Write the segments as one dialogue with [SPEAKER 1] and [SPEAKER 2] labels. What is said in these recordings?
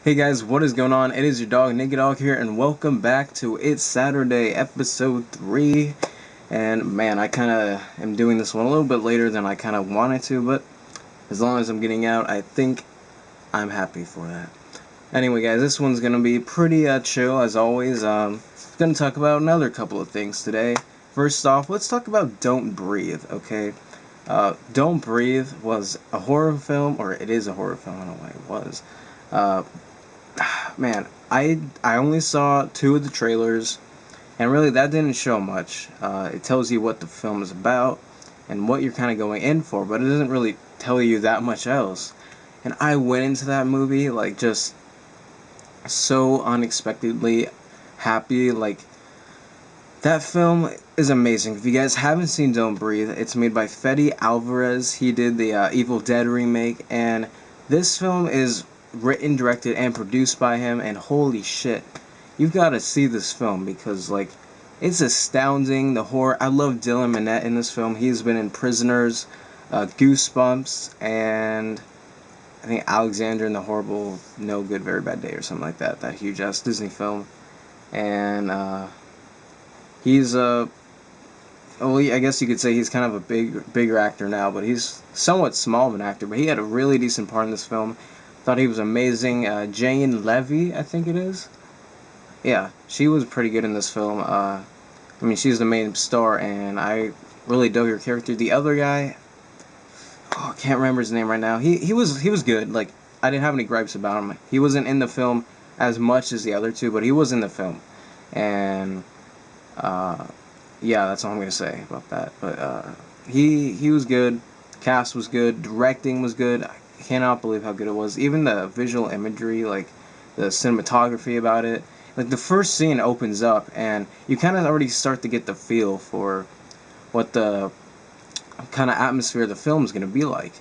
[SPEAKER 1] Hey guys, what is going on? It is your dog Naked Dog here, and welcome back to It's Saturday, episode 3. And man, I kind of am doing this one a little bit later than I kind of wanted to, but as long as I'm getting out, I think I'm happy for that. Anyway, guys, this one's gonna be pretty chill as always. Gonna talk about another couple of things today. First off, let's talk about Don't Breathe. Okay, Don't Breathe was a horror film, or it is a horror film. I don't know why it was. Uh, Man, I only saw two of the trailers, and really that didn't show much. It tells you what the film is about and what you're kind of going in for, but it doesn't really tell you that much else. And I went into that movie like just so unexpectedly happy. Like, that film is amazing. If you guys haven't seen Don't Breathe, it's made by Fede Alvarez. He did the Evil Dead remake, and this film is written, directed, and produced by him. And holy shit, you've got to see this film because like it's astounding. The horror. I love Dylan Minnette in this film. He's been in Prisoners, Goosebumps, and I think Alexander and the Horrible No Good Very Bad Day or something like that. That huge ass Disney film, and he's well, I guess you could say he's kind of a bigger actor now, but he's somewhat small of an actor. But he had a really decent part in this film. Thought he was amazing. Jane Levy, I think it is. Yeah, she was pretty good in this film. I mean, she's the main star, and I really dug her character. The other guy, oh, I can't remember his name right now. He was good. Like, I didn't have any gripes about him. He wasn't in the film as much as the other two, but he was in the film, and uh, yeah, that's all I'm gonna say about that. But he was good. Cast was good. Directing was good. I cannot believe how good it was. Even the visual imagery, like the cinematography about it. Like the first scene opens up, and you kind of already start to get the feel for what the kind of atmosphere the film is gonna be like.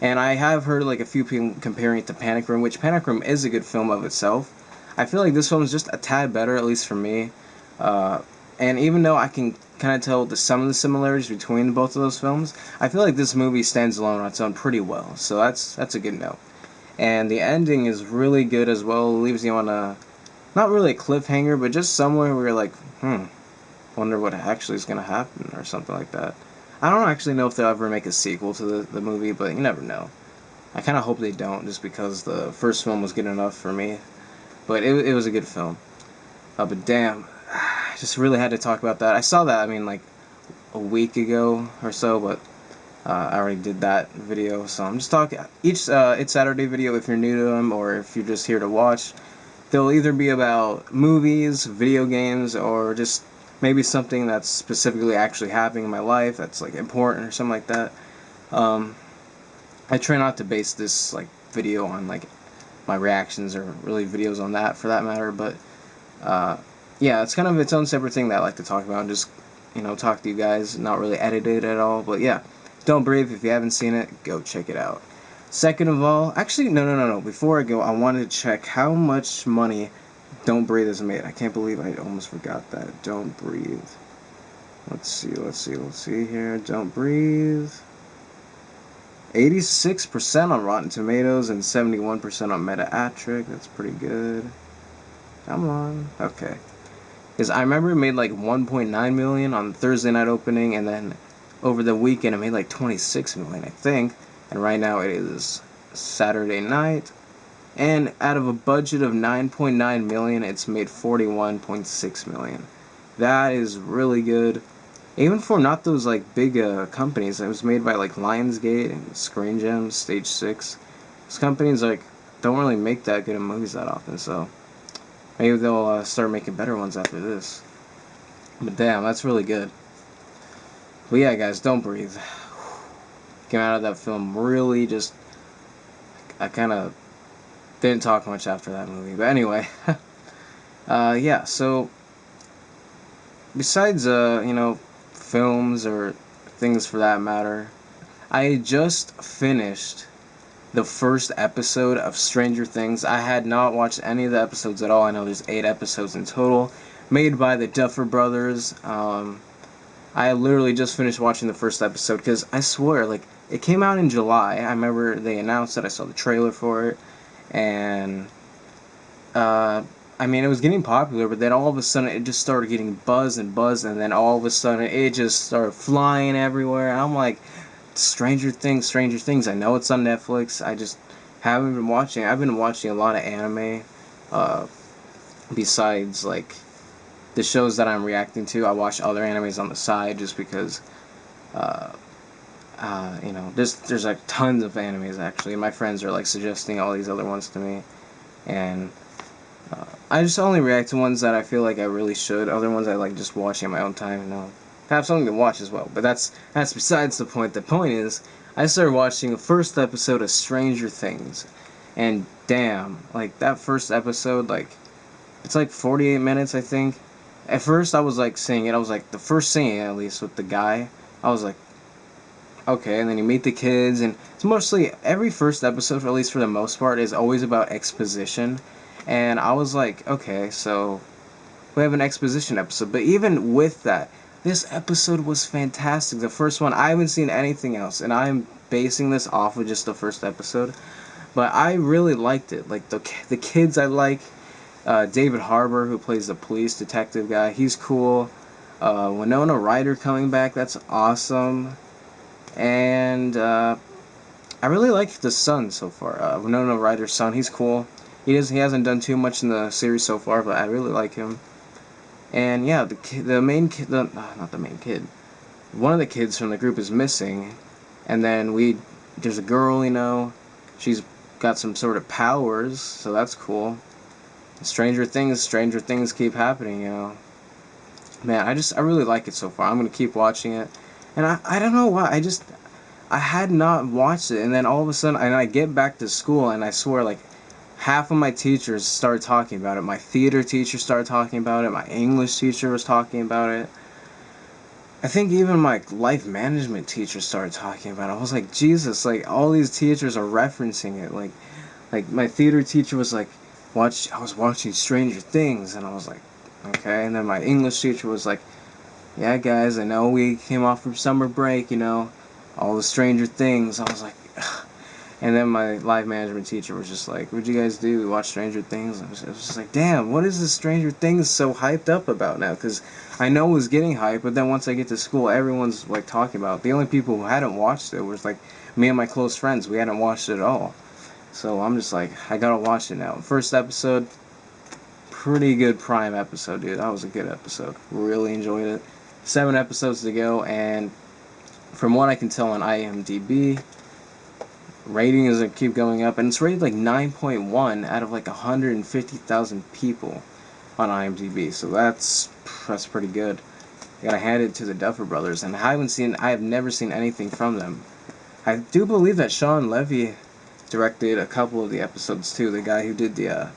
[SPEAKER 1] And I have heard like a few people comparing it to Panic Room, which Panic Room is a good film of itself. I feel like this film is just a tad better, at least for me. Uh, and even though I can kind of tell some of the similarities between both of those films, I feel like this movie stands alone on its own pretty well. So that's a good note. And the ending is really good as well. It leaves you on a not really a cliffhanger, but just somewhere where you're like, wonder what actually is gonna happen or something like that. I don't actually know if they'll ever make a sequel to the movie, but you never know. I kind of hope they don't, just because the first film was good enough for me. But it was a good film. But damn, I just really had to talk about that. I saw that, I mean, like a week ago or so, but I already did that video, so I'm just talking. Each It's Saturday video, if you're new to them or if you're just here to watch, they'll either be about movies, video games, or just maybe something that's specifically actually happening in my life that's like important or something like that. Um, I try not to base this like video on like my reactions or really videos on that for that matter, but uh, yeah, it's kind of its own separate thing that I like to talk about and just talk to you guys, not really edit it at all, but yeah. Don't Breathe, if you haven't seen it, go check it out. Second of all, actually, no. Before I go, I wanted to check how much money Don't Breathe has made. I can't believe I almost forgot that. Don't Breathe. Let's see here. Don't Breathe. 86% on Rotten Tomatoes and 71% on Metacritic. That's pretty good. Come on. Okay. Because I remember it made like 1.9 million on Thursday night opening, and then over the weekend it made like 26 million, I think. And right now it is Saturday night, and out of a budget of 9.9 million, it's made 41.6 million. That is really good, even for not those like big companies. It was made by like Lionsgate and Screen Gems, Stage 6. Those companies like don't really make that good of movies that often, so maybe they'll start making better ones after this. But damn, that's really good. But yeah, guys, Don't Breathe. Came out of that film really just. I kind of didn't talk much after that movie. But anyway, yeah, so besides, films or things for that matter, I just finished the first episode of Stranger Things. I had not watched any of the episodes at all. I know there's 8 episodes in total, made by the Duffer Brothers. I literally just finished watching the first episode because I swear, like, it came out in July. I remember they announced it. I saw the trailer for it, and uh, I mean, it was getting popular, but then all of a sudden it just started getting buzz and buzz, and then all of a sudden it just started flying everywhere. And I'm like, Stranger Things, Stranger Things. I know it's on Netflix. I just haven't been watching. I've been watching a lot of anime. Uh, Besides like the shows that I'm reacting to, I watch other animes on the side just because. Uh, there's like tons of animes actually. My friends are like suggesting all these other ones to me, and I just only react to ones that I feel like I really should. Other ones I like just watching at my own time. Have something to watch as well. But that's besides the point. The point is, I started watching the first episode of Stranger Things, and damn, like that first episode, like it's like 48 minutes, I think. At first, I was like seeing it. I was like the first scene at least with the guy. I was like, okay, and then you meet the kids, and it's mostly every first episode, or at least for the most part, is always about exposition. And I was like, okay, so we have an exposition episode, but even with that, this episode was fantastic. The first one, I haven't seen anything else, and I'm basing this off of just the first episode. But I really liked it. Like the kids, I like David Harbour, who plays the police detective guy. He's cool. Winona Ryder coming back. That's awesome. And I really like the son so far. Winona Ryder's son. He's cool. He hasn't done too much in the series so far, but I really like him. And yeah, the main kid, not the main kid. One of the kids from the group is missing, and then there's a girl, she's got some sort of powers, so that's cool. Stranger Things keep happening. Man, I really like it so far. I'm gonna keep watching it, and I don't know why. I had not watched it, and then all of a sudden, and I get back to school, and I swear, like, half of my teachers started talking about it. My theater teacher started talking about it. My English teacher was talking about it. I think even my life management teacher started talking about it. I was like, Jesus, like, all these teachers are referencing it. Like my theater teacher was like, I was watching Stranger Things, and I was like, okay. And then my English teacher was like, yeah, guys, I know we came off from summer break, all the Stranger Things. I was like, ugh. And then my live management teacher was just like, what'd you guys do? We watched Stranger Things. It was just like, damn, what is this Stranger Things so hyped up about now? Because I know it was getting hyped, but then once I get to school, everyone's like talking about it. The only people who hadn't watched it was like me and my close friends. We hadn't watched it at all. So I'm just like, I gotta watch it now. First episode, pretty good Prime episode, dude. That was a good episode. Really enjoyed it. 7 episodes to go, and from what I can tell on IMDb, ratings keep going up, and it's rated like 9.1 out of like 150,000 people on IMDb. So that's pretty good. I gotta hand it to the Duffer Brothers, and I have never seen anything from them. I do believe that Sean Levy directed a couple of the episodes too. The guy who did the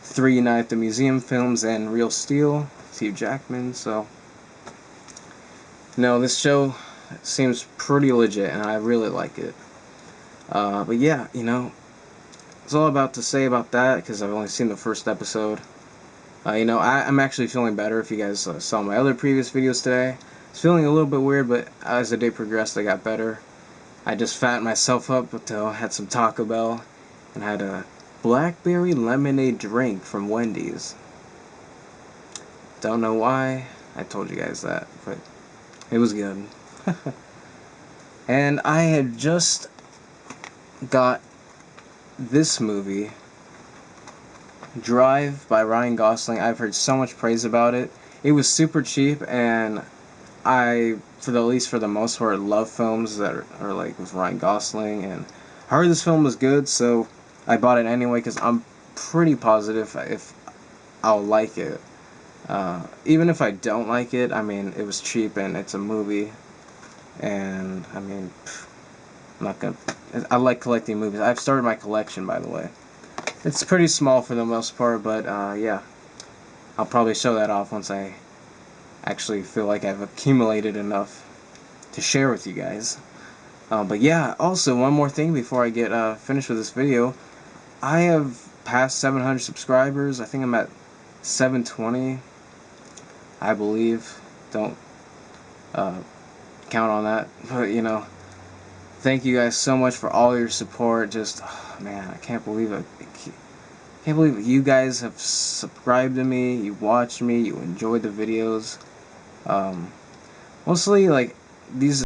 [SPEAKER 1] Three Night at the Museum films and Real Steel, Steve Jackman. So no, this show seems pretty legit, and I really like it. But yeah, that's all about to say about that because I've only seen the first episode. I'm actually feeling better. If you guys saw my other previous videos today, I was feeling a little bit weird, but as the day progressed, I got better. I just fattened myself up until I had some Taco Bell and had a blackberry lemonade drink from Wendy's. Don't know why I told you guys that, but it was good. And I had just got this movie, Drive by Ryan Gosling. I've heard so much praise about it. It was super cheap, and at least for the most part, love films that are like with Ryan Gosling, and I heard this film was good, so I bought it anyway because I'm pretty positive if I'll like it. Even if I don't like it, I mean, it was cheap and it's a movie, and I mean, I'm not gonna. I like collecting movies. I've started my collection, by the way. It's pretty small for the most part, but yeah, I'll probably show that off once I actually feel like I've accumulated enough to share with you guys. But yeah, also one more thing before I get finished with this video. I have passed 700 subscribers. I think I'm at 720, I believe. Don't count on that, but thank you guys so much for all your support. Just, oh, man, I can't believe it. Can't believe you guys have subscribed to me, you watched me, you enjoyed the videos. Mostly like these